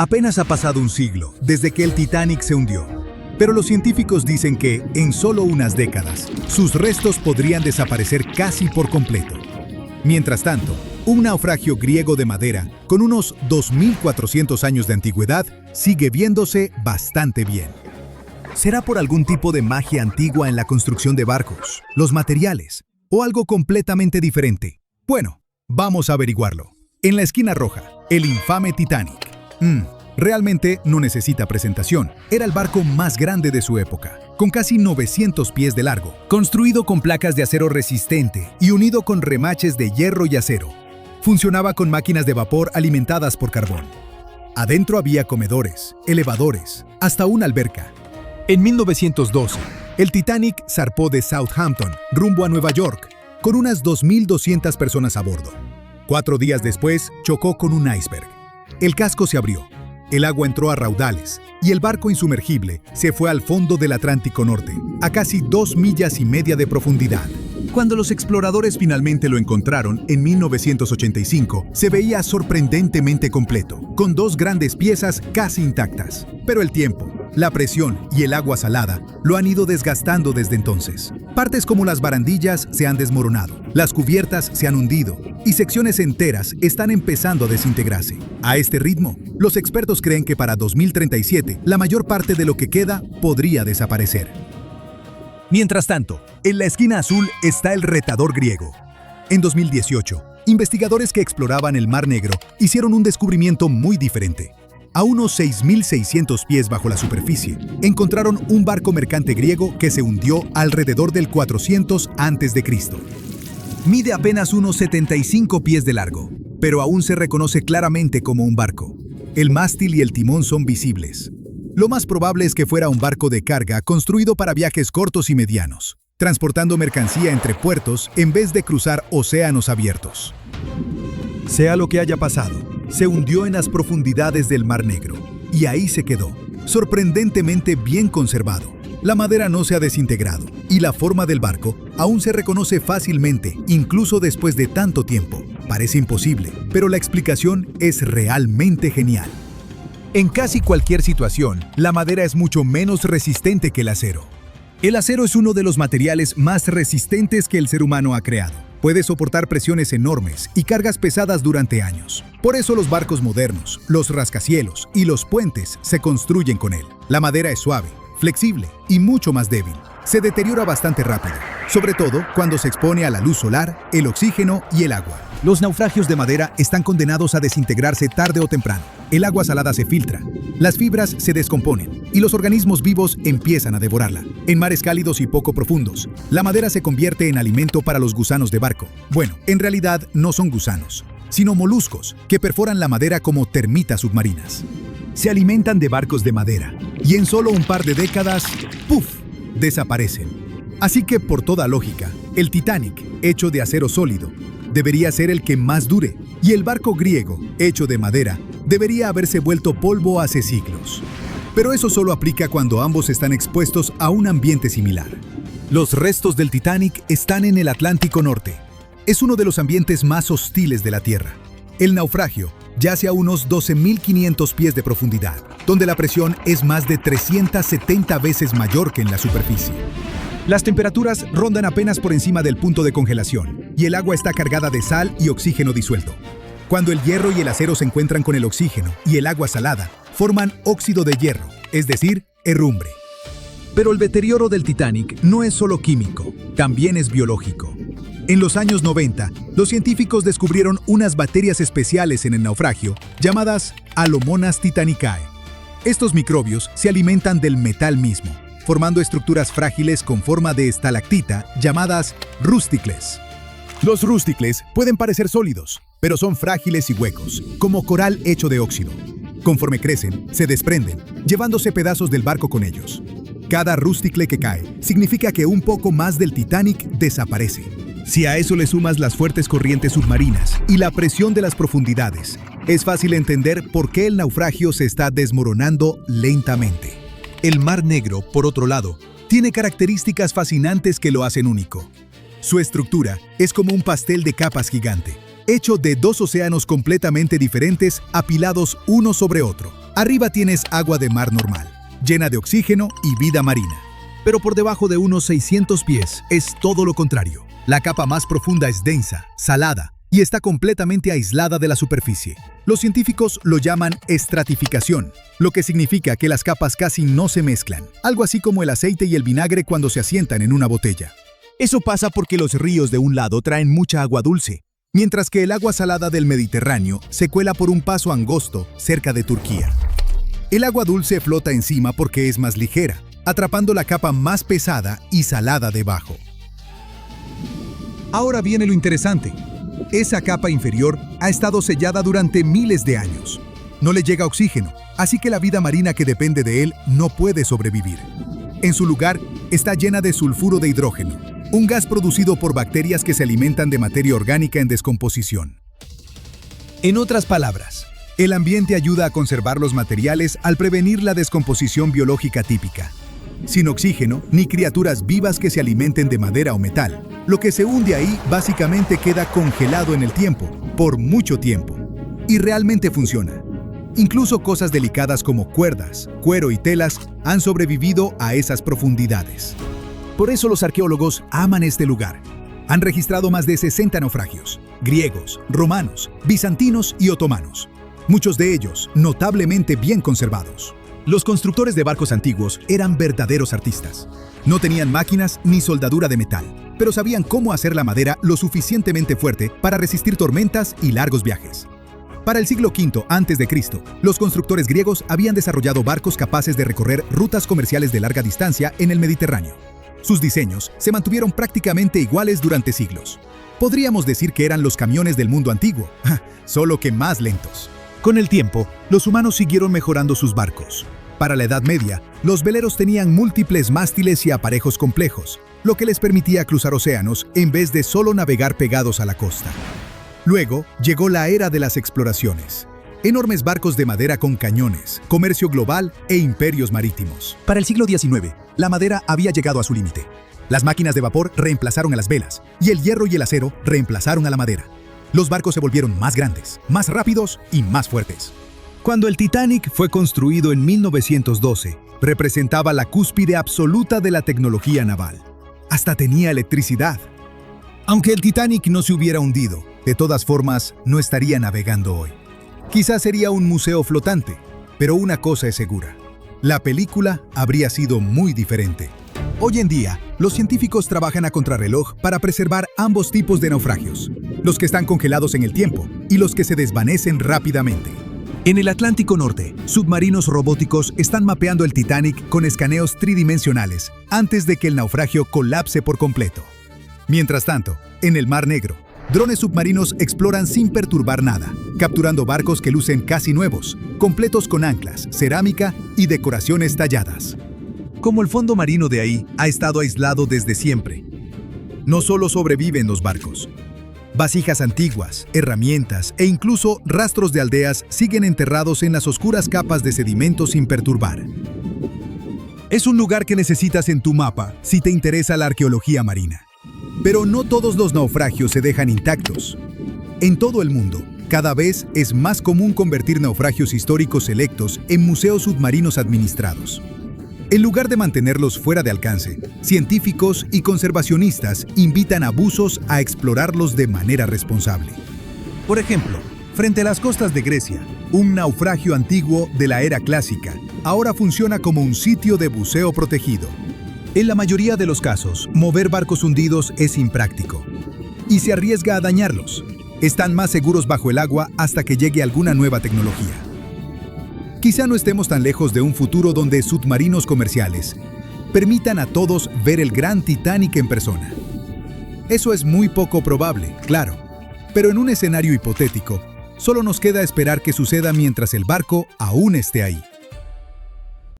Apenas ha pasado un siglo desde que el Titanic se hundió, pero los científicos dicen que, en solo unas décadas, sus restos podrían desaparecer casi por completo. Mientras tanto, un naufragio griego de madera, con unos 2.400 años de antigüedad, sigue viéndose bastante bien. ¿Será por algún tipo de magia antigua en la construcción de barcos, los materiales, o algo completamente diferente? Bueno, vamos a averiguarlo. En la esquina roja, el infame Titanic. Realmente no necesita presentación. Era el barco más grande de su época, con casi 900 pies de largo, construido con placas de acero resistente y unido con remaches de hierro y acero. Funcionaba con máquinas de vapor alimentadas por carbón. Adentro había comedores, elevadores, hasta una alberca. En 1912, el Titanic zarpó de Southampton rumbo a Nueva York, con unas 2.200 personas a bordo. 4 días después, chocó con un iceberg. El casco se abrió, el agua entró a raudales y el barco insumergible se fue al fondo del Atlántico Norte, a casi 2,5 millas de profundidad. Cuando los exploradores finalmente lo encontraron en 1985, se veía sorprendentemente completo, con 2 grandes piezas casi intactas. Pero el tiempo, la presión y el agua salada lo han ido desgastando desde entonces. Partes como las barandillas se han desmoronado, las cubiertas se han hundido y secciones enteras están empezando a desintegrarse. A este ritmo, los expertos creen que para 2037 la mayor parte de lo que queda podría desaparecer. Mientras tanto, en la esquina azul está el retador griego. En 2018, investigadores que exploraban el Mar Negro hicieron un descubrimiento muy diferente. A unos 6.600 pies bajo la superficie, encontraron un barco mercante griego que se hundió alrededor del 400 a.C. Mide apenas unos 75 pies de largo, pero aún se reconoce claramente como un barco. El mástil y el timón son visibles. Lo más probable es que fuera un barco de carga construido para viajes cortos y medianos, transportando mercancía entre puertos en vez de cruzar océanos abiertos. Sea lo que haya pasado, se hundió en las profundidades del Mar Negro, y ahí se quedó, sorprendentemente bien conservado. La madera no se ha desintegrado, y la forma del barco aún se reconoce fácilmente, incluso después de tanto tiempo. Parece imposible, pero la explicación es realmente genial. En casi cualquier situación, la madera es mucho menos resistente que el acero. El acero es uno de los materiales más resistentes que el ser humano ha creado. Puede soportar presiones enormes y cargas pesadas durante años. Por eso los barcos modernos, los rascacielos y los puentes se construyen con él. La madera es suave, flexible y mucho más débil. Se deteriora bastante rápido, sobre todo cuando se expone a la luz solar, el oxígeno y el agua. Los naufragios de madera están condenados a desintegrarse tarde o temprano. El agua salada se filtra, las fibras se descomponen y los organismos vivos empiezan a devorarla. En mares cálidos y poco profundos, la madera se convierte en alimento para los gusanos de barco. Bueno, en realidad no son gusanos, sino moluscos que perforan la madera como termitas submarinas. Se alimentan de barcos de madera y en solo un par de décadas, ¡puf!, desaparecen. Así que, por toda lógica, el Titanic, hecho de acero sólido, debería ser el que más dure, y el barco griego, hecho de madera, debería haberse vuelto polvo hace siglos. Pero eso solo aplica cuando ambos están expuestos a un ambiente similar. Los restos del Titanic están en el Atlántico Norte. Es uno de los ambientes más hostiles de la Tierra. El naufragio yace a unos 12.500 pies de profundidad, donde la presión es más de 370 veces mayor que en la superficie. Las temperaturas rondan apenas por encima del punto de congelación, y el agua está cargada de sal y oxígeno disuelto. Cuando el hierro y el acero se encuentran con el oxígeno y el agua salada, forman óxido de hierro, es decir, herrumbre. Pero el deterioro del Titanic no es solo químico, también es biológico. En los años 90, los científicos descubrieron unas bacterias especiales en el naufragio llamadas Alomonas titanicae. Estos microbios se alimentan del metal mismo, formando estructuras frágiles con forma de estalactita llamadas rústicles. Los rústicles pueden parecer sólidos, pero son frágiles y huecos, como coral hecho de óxido. Conforme crecen, se desprenden, llevándose pedazos del barco con ellos. Cada rústicle que cae significa que un poco más del Titanic desaparece. Si a eso le sumas las fuertes corrientes submarinas y la presión de las profundidades, es fácil entender por qué el naufragio se está desmoronando lentamente. El Mar Negro, por otro lado, tiene características fascinantes que lo hacen único. Su estructura es como un pastel de capas gigante, hecho de 2 océanos completamente diferentes apilados uno sobre otro. Arriba tienes agua de mar normal, llena de oxígeno y vida marina. Pero por debajo de unos 600 pies es todo lo contrario. La capa más profunda es densa, salada y está completamente aislada de la superficie. Los científicos lo llaman estratificación, lo que significa que las capas casi no se mezclan, algo así como el aceite y el vinagre cuando se asientan en una botella. Eso pasa porque los ríos de un lado traen mucha agua dulce, mientras que el agua salada del Mediterráneo se cuela por un paso angosto cerca de Turquía. El agua dulce flota encima porque es más ligera, atrapando la capa más pesada y salada debajo. Ahora viene lo interesante. Esa capa inferior ha estado sellada durante miles de años. No le llega oxígeno, así que la vida marina que depende de él no puede sobrevivir. En su lugar, está llena de sulfuro de hidrógeno, un gas producido por bacterias que se alimentan de materia orgánica en descomposición. En otras palabras, el ambiente ayuda a conservar los materiales al prevenir la descomposición biológica típica. Sin oxígeno, ni criaturas vivas que se alimenten de madera o metal. Lo que se hunde ahí básicamente queda congelado en el tiempo, por mucho tiempo. Y realmente funciona. Incluso cosas delicadas como cuerdas, cuero y telas han sobrevivido a esas profundidades. Por eso los arqueólogos aman este lugar. Han registrado más de 60 naufragios, griegos, romanos, bizantinos y otomanos. Muchos de ellos notablemente bien conservados. Los constructores de barcos antiguos eran verdaderos artistas. No tenían máquinas ni soldadura de metal, pero sabían cómo hacer la madera lo suficientemente fuerte para resistir tormentas y largos viajes. Para el siglo V a.C., los constructores griegos habían desarrollado barcos capaces de recorrer rutas comerciales de larga distancia en el Mediterráneo. Sus diseños se mantuvieron prácticamente iguales durante siglos. Podríamos decir que eran los camiones del mundo antiguo, solo que más lentos. Con el tiempo, los humanos siguieron mejorando sus barcos. Para la Edad Media, los veleros tenían múltiples mástiles y aparejos complejos, lo que les permitía cruzar océanos en vez de solo navegar pegados a la costa. Luego, llegó la era de las exploraciones. Enormes barcos de madera con cañones, comercio global e imperios marítimos. Para el siglo XIX, la madera había llegado a su límite. Las máquinas de vapor reemplazaron a las velas, y el hierro y el acero reemplazaron a la madera. Los barcos se volvieron más grandes, más rápidos y más fuertes. Cuando el Titanic fue construido en 1912, representaba la cúspide absoluta de la tecnología naval. Hasta tenía electricidad. Aunque el Titanic no se hubiera hundido, de todas formas, no estaría navegando hoy. Quizás sería un museo flotante, pero una cosa es segura. La película habría sido muy diferente. Hoy en día, los científicos trabajan a contrarreloj para preservar ambos tipos de naufragios, los que están congelados en el tiempo y los que se desvanecen rápidamente. En el Atlántico Norte, submarinos robóticos están mapeando el Titanic con escaneos tridimensionales antes de que el naufragio colapse por completo. Mientras tanto, en el Mar Negro, drones submarinos exploran sin perturbar nada, capturando barcos que lucen casi nuevos, completos con anclas, cerámica y decoraciones talladas. Como el fondo marino de ahí ha estado aislado desde siempre. No solo sobreviven los barcos. Vasijas antiguas, herramientas e incluso rastros de aldeas siguen enterrados en las oscuras capas de sedimento sin perturbar. Es un lugar que necesitas en tu mapa si te interesa la arqueología marina. Pero no todos los naufragios se dejan intactos. En todo el mundo, cada vez es más común convertir naufragios históricos selectos en museos submarinos administrados. En lugar de mantenerlos fuera de alcance, científicos y conservacionistas invitan a buzos a explorarlos de manera responsable. Por ejemplo, frente a las costas de Grecia, un naufragio antiguo de la era clásica ahora funciona como un sitio de buceo protegido. En la mayoría de los casos, mover barcos hundidos es impráctico y se arriesga a dañarlos. Están más seguros bajo el agua hasta que llegue alguna nueva tecnología. Quizá no estemos tan lejos de un futuro donde submarinos comerciales permitan a todos ver el gran Titanic en persona. Eso es muy poco probable, claro, pero en un escenario hipotético, solo nos queda esperar que suceda mientras el barco aún esté ahí.